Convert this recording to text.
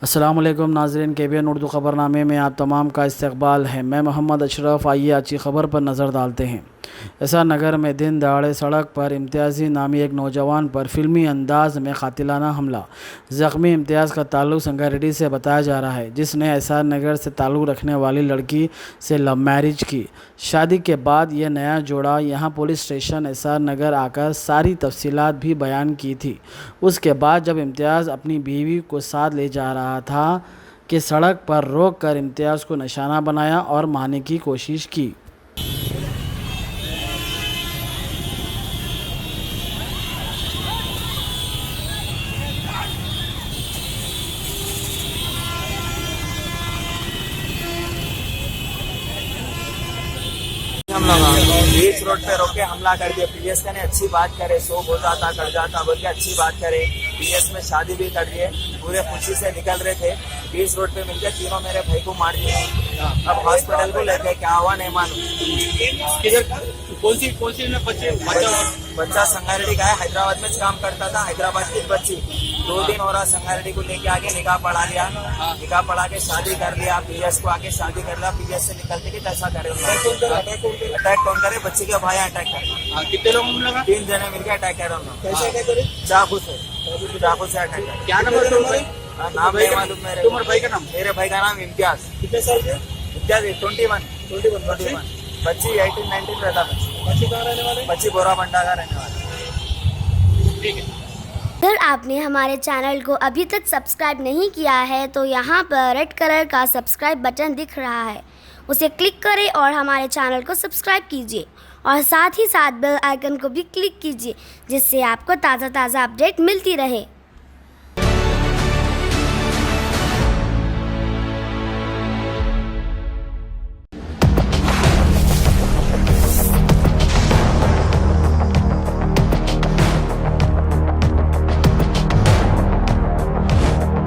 अस्सलामुअलैकुम नाज़रीन, KBN उर्दू ख़बरनामे में आप तमाम का इस्तकबाल है। मैं मोहम्मद अशरफ। आइए अच्छी ख़बर पर नज़र डालते हैं। एसआर नगर में दिन दहाड़े सड़क पर इम्तियाज़ी नामी एक नौजवान पर फिल्मी अंदाज में कातिलाना हमला। ज़ख्मी इम्तियाज़ का ताल्लुक संगारेड्डी से बताया जा रहा है, जिसने एसआर नगर से ताल्लुक़ रखने वाली लड़की से लव मैरिज की। शादी के बाद ये नया जोड़ा यहाँ पुलिस स्टेशन एसआर नगर आकर सारी तफसीलात भी बयान की थी। उसके बाद जब इम्तियाज़ अपनी बीवी को साथ ले जा रहा था कि सड़क पर रोक कर इम्तियाज़ को निशाना बनाया और मारने की कोशिश की। हम लोग बीच रोड पे रोके हमला कर दिया। पीएस ने अच्छी बात करे, सो हो जाता कर जाता बोल के अच्छी बात करे। पीएस में शादी भी कर दिए, पूरे खुशी से निकल रहे थे। बीच रोड पे मिलके तीनों मेरे भाई को मार दिए। अब हॉस्पिटल को लेके क्या हुआ नहीं मालूम। कौन सी बच्चा संगारेड्डी का है, हैदराबाद में काम करता था। हैदराबाद की बच्ची 2 दिन हो रहा संगारेड्डी को लेके आके निकाह पढ़ा लिया। निकाह पढ़ा के शादी कर लिया। पीएस को आके शादी कर लिया। पीएस से निकलते कि कैसा करे। अटैक कौन करे? बच्ची के भाई अटैक करे। कितने लोग लगा? 3 जने मिलकर अटैक कर रहे। चाकू से अटैक करे। क्या नाम है तुम्हारे? नाम नहीं मालूम मेरे। तुम्हारे भाई का नाम? मेरे भाई का नाम इम्तियाज। कितने साल के? इम्तियाज 21। बच्ची 18-19 रहता। बच्ची कहाँ रहने वाले? बच्ची बोराबंडा का रहने वाला। ठीक है। अगर आपने हमारे चैनल को अभी तक सब्सक्राइब नहीं किया है तो यहाँ पर रेड कलर का सब्सक्राइब बटन दिख रहा है, उसे क्लिक करें और हमारे चैनल को सब्सक्राइब कीजिए और साथ ही साथ बेल आइकन को भी क्लिक कीजिए, जिससे आपको ताज़ा अपडेट मिलती रहे।